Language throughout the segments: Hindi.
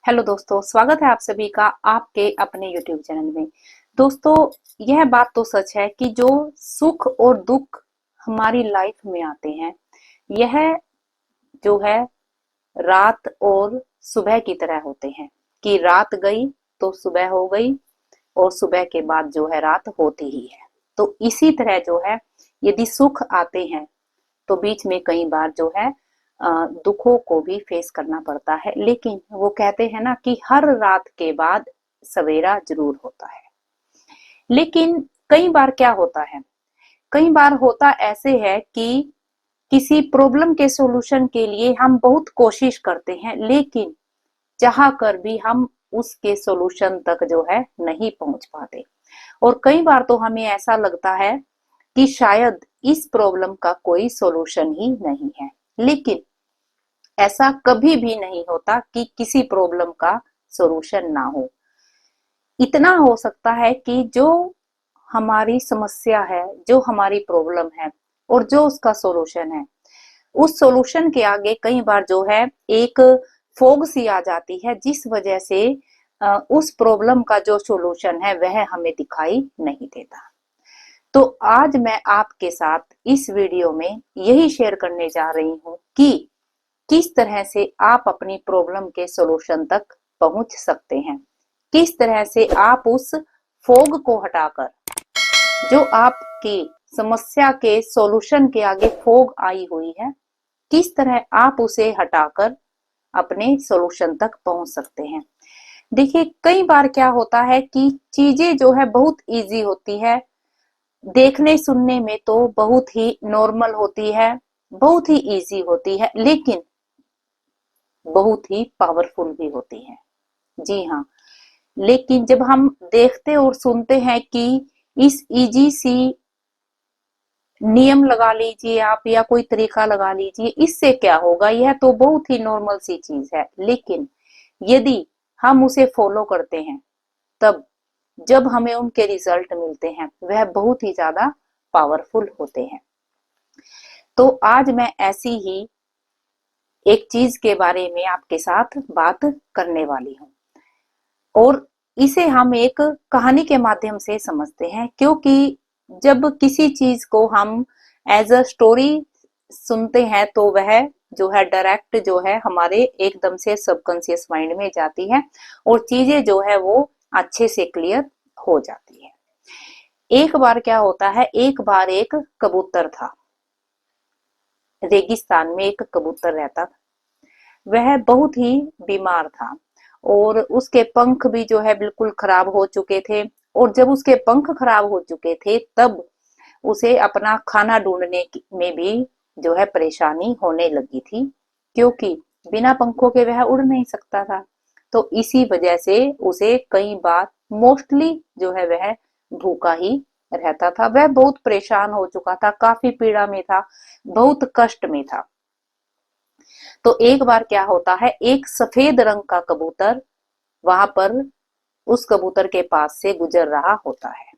हेलो दोस्तों, स्वागत है आप सभी का आपके अपने YouTube चैनल में। दोस्तों, यह बात तो सच है कि जो सुख और दुख हमारी लाइफ में आते हैं, यह जो है रात और सुबह की तरह होते हैं कि रात गई तो सुबह हो गई और सुबह के बाद जो है रात होती ही है। तो इसी तरह जो है यदि सुख आते हैं तो बीच में कई बार जो है दुखों को भी फेस करना पड़ता है, लेकिन वो कहते हैं ना कि हर रात के बाद सवेरा जरूर होता है। लेकिन कई बार क्या होता है, कई बार होता ऐसे है कि किसी प्रॉब्लम के सॉल्यूशन के लिए हम बहुत कोशिश करते हैं, लेकिन चाह कर भी हम उसके सॉल्यूशन तक जो है नहीं पहुंच पाते। और कई बार तो हमें ऐसा लगता है कि शायद इस प्रॉब्लम का कोई सॉल्यूशन ही नहीं है। लेकिन ऐसा कभी भी नहीं होता कि किसी प्रॉब्लम का सॉल्यूशन ना हो। इतना हो सकता है कि जो हमारी समस्या है, जो हमारी प्रॉब्लम है और जो उसका सॉल्यूशन है, उस सॉल्यूशन के आगे कई बार जो है एक फोग सी आ जाती है, जिस वजह से उस प्रॉब्लम का जो सॉल्यूशन है वह हमें दिखाई नहीं देता। तो आज मैं आपके साथ इस वीडियो में यही शेयर करने जा रही हूँ कि किस तरह से आप अपनी प्रॉब्लम के सॉल्यूशन तक पहुंच सकते हैं, किस तरह से आप उस फोग को हटाकर, जो आपकी समस्या के सॉल्यूशन के आगे फोग आई हुई है, किस तरह आप उसे हटाकर अपने सॉल्यूशन तक पहुंच सकते हैं। देखिए, कई बार क्या होता है कि चीजें जो है बहुत इजी होती है, देखने सुनने में तो बहुत ही नॉर्मल होती है, बहुत ही इजी होती है, लेकिन बहुत ही पावरफुल भी होती है। जी हाँ, लेकिन जब हम देखते और सुनते हैं कि इस इजी सी नियम लगा लीजिए आप या कोई तरीका लगा लीजिए, इससे क्या होगा, यह तो बहुत ही नॉर्मल सी चीज है, लेकिन यदि हम उसे फॉलो करते हैं तब जब हमें उनके रिजल्ट मिलते हैं वह बहुत ही ज्यादा पावरफुल होते हैं। तो आज मैं ऐसी ही एक चीज के बारे में आपके साथ बात करने वाली हूँ, और इसे हम एक कहानी के माध्यम से समझते हैं, क्योंकि जब किसी चीज को हम एज अ स्टोरी सुनते हैं तो वह जो है डायरेक्ट जो है हमारे एकदम से सबकॉन्शियस माइंड में जाती है और चीजें जो है वो अच्छे से क्लियर हो जाती है। एक बार क्या होता है, एक बार एक कबूतर था। रेगिस्तान में एक कबूतर रहता था। वह बहुत ही बीमार था और उसके पंख भी जो है बिल्कुल खराब हो चुके थे। और जब उसके पंख खराब हो चुके थे तब उसे अपना खाना ढूंढने में भी जो है परेशानी होने लगी थी, क्योंकि बिना पंखों के वह उड़ नहीं सकता था। तो इसी वजह से उसे कई बार मोस्टली जो है वह भूखा ही रहता था। वह बहुत परेशान हो चुका था, काफी पीड़ा में था, बहुत कष्ट में था। तो एक बार क्या होता है, एक सफेद रंग का कबूतर वहां पर उस कबूतर के पास से गुजर रहा होता है।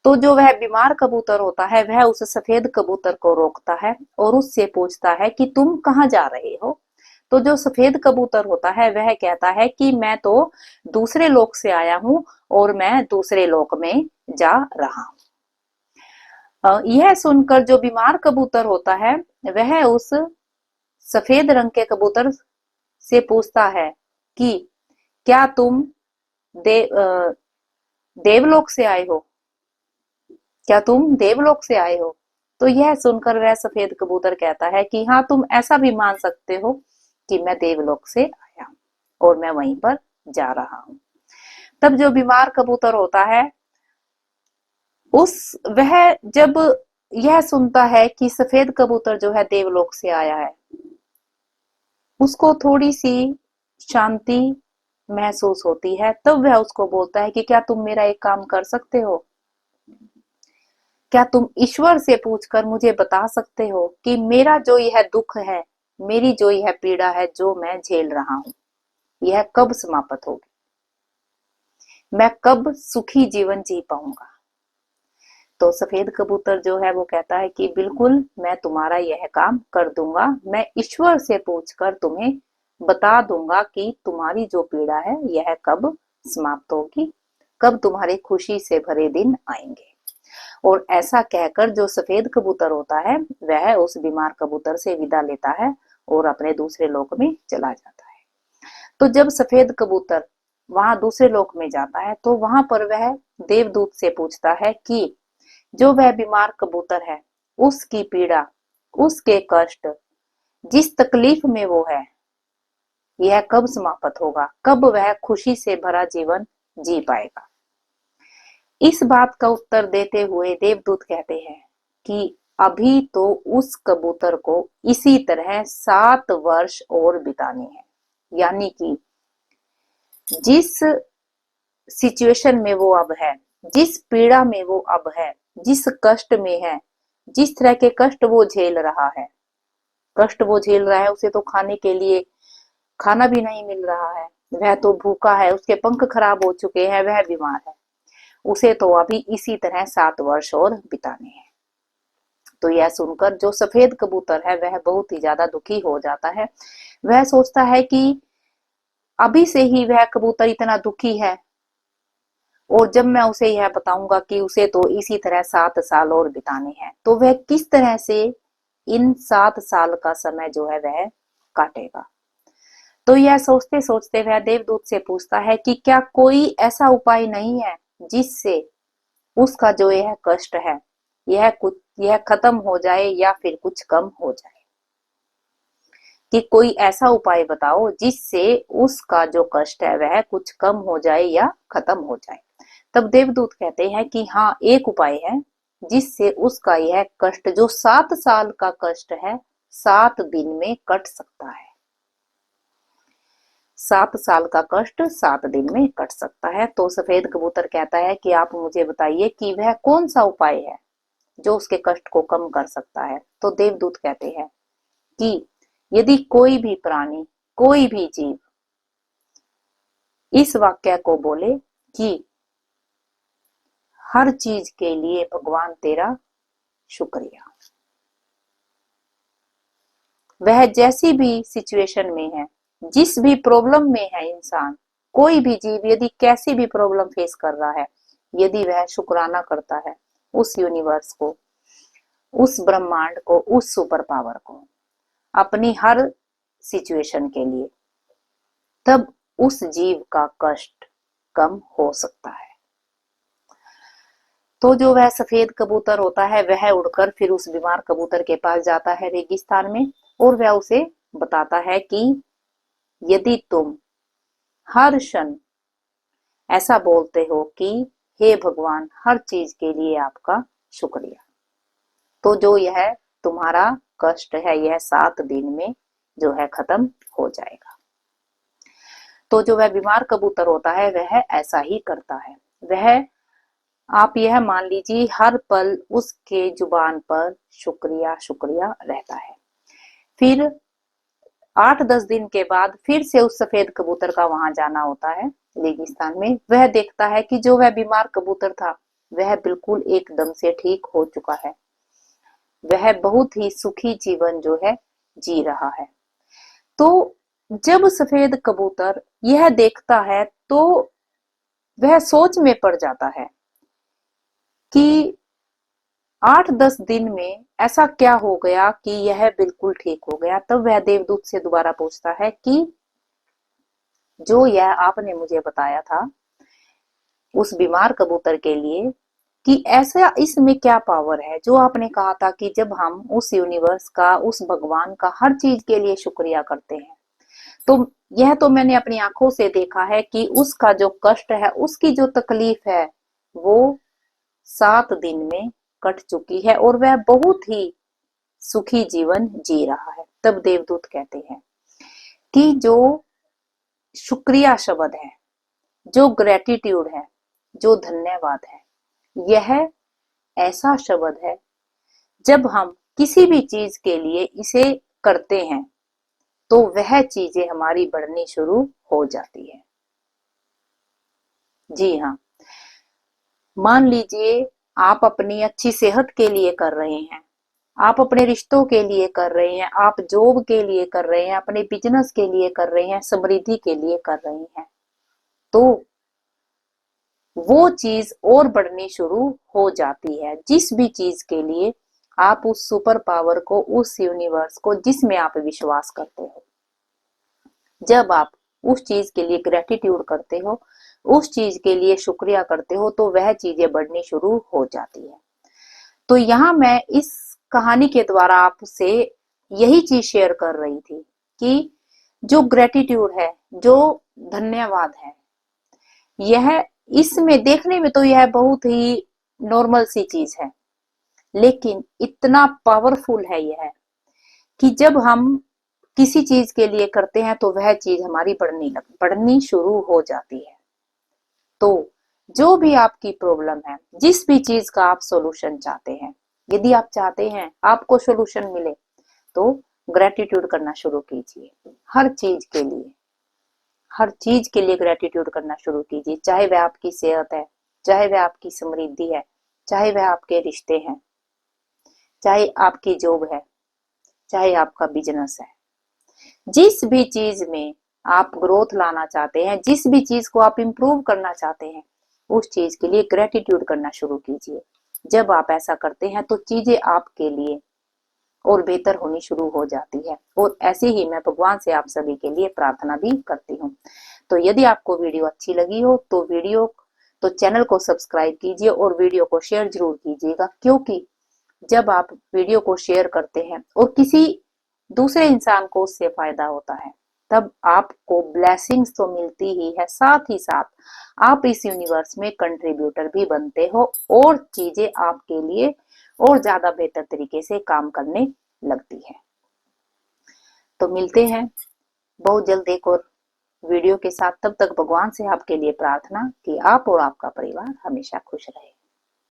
तो जो वह बीमार कबूतर होता है वह उस सफेद कबूतर को रोकता है और उससे पूछता है कि तुम कहाँ जा रहे हो। तो जो सफेद कबूतर होता है वह कहता है कि मैं तो दूसरे लोक से आया हूँ और मैं दूसरे लोक में जा रहा हूँ। यह सुनकर जो बीमार कबूतर होता है वह उस सफेद रंग के कबूतर से पूछता है कि क्या तुम देवलोक से आए हो, क्या तुम देवलोक से आए हो। तो यह सुनकर वह सफेद कबूतर कहता है कि हाँ, तुम ऐसा भी मान सकते हो कि मैं देवलोक से आया हूँ और मैं वहीं पर जा रहा हूँ। तब जो बीमार कबूतर होता है उस वह जब यह सुनता है कि सफेद कबूतर जो है देवलोक से आया है, उसको थोड़ी सी शांति महसूस होती है। तब वह उसको बोलता है कि क्या तुम मेरा एक काम कर सकते हो, क्या तुम ईश्वर से पूछकर मुझे बता सकते हो कि मेरा जो यह दुख है, मेरी जो यह पीड़ा है जो मैं झेल रहा हूँ, यह कब समाप्त होगी, मैं कब सुखी जीवन जी पाऊंगा। तो सफेद कबूतर जो है वो कहता है कि बिल्कुल मैं तुम्हारा यह काम कर दूंगा, मैं ईश्वर से पूछकर तुम्हें बता दूंगा कि तुम्हारी जो पीड़ा है यह कब समाप्त होगी, कब तुम्हारे खुशी से भरे दिन आएंगे। और ऐसा कहकर जो सफेद कबूतर होता है वह उस बीमार कबूतर से विदा लेता है और अपने दूसरे लोक में चला जाता है। तो जब सफेद कबूतर वहां दूसरे लोक में जाता है तो वहां पर वह देवदूत से पूछता है कि जो वह बीमार कबूतर है उसकी पीड़ा, उसके कष्ट, जिस तकलीफ में वो है, यह कब समाप्त होगा, कब वह खुशी से भरा जीवन जी पाएगा। इस बात का उत्तर देते हुए देवदूत कहते हैं कि अभी तो उस कबूतर को इसी तरह 7 वर्ष और बिताने हैं। यानी कि जिस सिचुएशन में वो अब है, जिस पीड़ा में वो अब है, जिस कष्ट में है, जिस तरह के कष्ट वो झेल रहा है, कष्ट वो झेल रहा है, उसे तो खाने के लिए खाना भी नहीं मिल रहा है, वह तो भूखा है, उसके पंख खराब हो चुके हैं, वह बीमार है, उसे तो अभी इसी तरह 7 वर्ष और बिताने हैं। तो यह सुनकर जो सफेद कबूतर है वह बहुत ही ज्यादा दुखी हो जाता है। वह सोचता है कि अभी से ही वह कबूतर इतना दुखी है और जब मैं उसे यह बताऊंगा कि उसे तो इसी तरह 7 साल और बिताने हैं तो वह किस तरह से इन 7 साल का समय जो है वह काटेगा। तो यह सोचते सोचते वह देवदूत से पूछता है कि क्या कोई ऐसा उपाय नहीं है जिससे उसका जो यह कष्ट है यह खत्म हो जाए या फिर कुछ कम हो जाए, कि कोई ऐसा उपाय बताओ जिससे उसका जो कष्ट है वह कुछ कम हो जाए या खत्म हो जाए। तब देवदूत कहते हैं कि हाँ, एक उपाय है जिससे उसका यह कष्ट जो 7 साल का कष्ट है 7 दिन में कट सकता है। 7 साल का कष्ट 7 दिन में कट सकता है। तो सफेद कबूतर कहता है कि आप मुझे बताइए कि वह कौन सा उपाय है जो उसके कष्ट को कम कर सकता है। तो देवदूत कहते हैं कि यदि कोई भी प्राणी, कोई भी जीव इस वाक्य को बोले कि हर चीज के लिए भगवान तेरा शुक्रिया, वह जैसी भी सिचुएशन में है, जिस भी प्रॉब्लम में है इंसान, कोई भी जीव यदि कैसी भी प्रॉब्लम फेस कर रहा है, यदि वह शुक्राना करता है उस यूनिवर्स को, उस ब्रह्मांड को, उस सुपर पावर को अपनी हर सिचुएशन के लिए, तब उस जीव का कष्ट कम हो सकता है। तो जो वह सफेद कबूतर होता है वह उड़कर फिर उस बीमार कबूतर के पास जाता है रेगिस्तान में और वह उसे बताता है कि यदि तुम हर क्षण ऐसा बोलते हो कि हे भगवान, हर चीज के लिए आपका शुक्रिया, तो जो यह तुम्हारा कष्ट है यह 7 दिन में जो है खत्म हो जाएगा। तो जो वह बीमार कबूतर होता है वह ऐसा ही करता है। वह, आप यह मान लीजिए, हर पल उसके जुबान पर शुक्रिया शुक्रिया रहता है। फिर 8-10 दिन के बाद फिर से उस सफेद कबूतर का वहां जाना होता है रेगिस्तान में। वह देखता है कि जो वह बीमार कबूतर था वह बिल्कुल एकदम से ठीक हो चुका है, वह बहुत ही सुखी जीवन जो है जी रहा है। तो जब सफेद कबूतर यह देखता है तो वह सोच में पड़ जाता है कि 8-10 दिन में ऐसा क्या हो गया कि यह बिल्कुल ठीक हो गया। तब वह देवदूत से दोबारा पूछता है कि जो यह आपने मुझे बताया था उस बीमार कबूतर के लिए, कि ऐसा इसमें क्या पावर है जो आपने कहा था कि जब हम उस यूनिवर्स का, उस भगवान का हर चीज के लिए शुक्रिया करते हैं, तो यह तो मैंने अपनी आंखों से देखा है कि उसका जो कष्ट है, उसकी जो तकलीफ है वो 7 दिन में कट चुकी है और वह बहुत ही सुखी जीवन जी रहा है। तब देवदूत कहते हैं कि जो शुक्रिया शब्द है, जो ग्रेटिट्यूड है, जो धन्यवाद है, यह ऐसा शब्द है जब हम किसी भी चीज के लिए इसे करते हैं तो वह चीजें हमारी बढ़नी शुरू हो जाती है। जी हाँ, मान लीजिए आप अपनी अच्छी सेहत के लिए कर रहे हैं आप अपने रिश्तों के लिए कर रहे हैं, आप जॉब के लिए कर रहे हैं, अपने बिजनेस के लिए कर रहे हैं, समृद्धि के लिए कर रहे हैं, तो वो चीज और बढ़नी शुरू हो जाती है। जिस भी चीज के लिए आप उस सुपर पावर को, उस यूनिवर्स को जिसमें आप विश्वास करते हो, जब आप उस चीज के लिए ग्रेटिट्यूड करते हो, उस चीज के लिए शुक्रिया करते हो, तो वह चीजें बढ़नी शुरू हो जाती है। तो यहाँ मैं इस कहानी के द्वारा आपसे यही चीज शेयर कर रही थी कि जो ग्रेटिट्यूड है, जो धन्यवाद है, यह इसमें देखने में तो यह बहुत ही नॉर्मल सी चीज है, लेकिन इतना पावरफुल है यह कि जब हम किसी चीज के लिए करते हैं तो वह चीज हमारी बढ़नी शुरू हो जाती है। तो जो भी आपकी प्रॉब्लम है, जिस भी चीज का आप सॉल्यूशन चाहते हैं, यदि आप चाहते हैं आपको सॉल्यूशन मिले, तो ग्रेटिट्यूड करना शुरू कीजिए। हर चीज के लिए, हर चीज के लिए ग्रेटिट्यूड करना शुरू कीजिए। चाहे वह आपकी सेहत है, चाहे वह आपकी समृद्धि है, चाहे वह आपके रिश्ते हैं, चाहे आपकी जॉब है, चाहे आपका बिजनेस है। जिस भी चीज में आप ग्रोथ लाना चाहते हैं, जिस भी चीज को आप इंप्रूव करना चाहते हैं, उस चीज के लिए ग्रेटिट्यूड करना शुरू कीजिए। जब आप ऐसा करते हैं तो चीजें आपके लिए और बेहतर होनी शुरू हो जाती है। और ऐसे ही मैं भगवान से आप सभी के लिए प्रार्थना भी करती हूँ। तो यदि आपको वीडियो अच्छी लगी हो तो चैनल को सब्सक्राइब कीजिए और वीडियो को शेयर जरूर कीजिएगा, क्योंकि जब आप वीडियो को शेयर करते हैं और किसी दूसरे इंसान को उससे फायदा होता है, तब आपको ब्लेसिंग्स तो मिलती ही है, साथ ही साथ आप इस यूनिवर्स में कंट्रीब्यूटर भी बनते हो और चीजें आपके लिए और ज्यादा बेहतर तरीके से काम करने लगती है। तो मिलते हैं बहुत जल्द एक और वीडियो के साथ। तब तक भगवान से आपके लिए प्रार्थना कि आप और आपका परिवार हमेशा खुश रहे।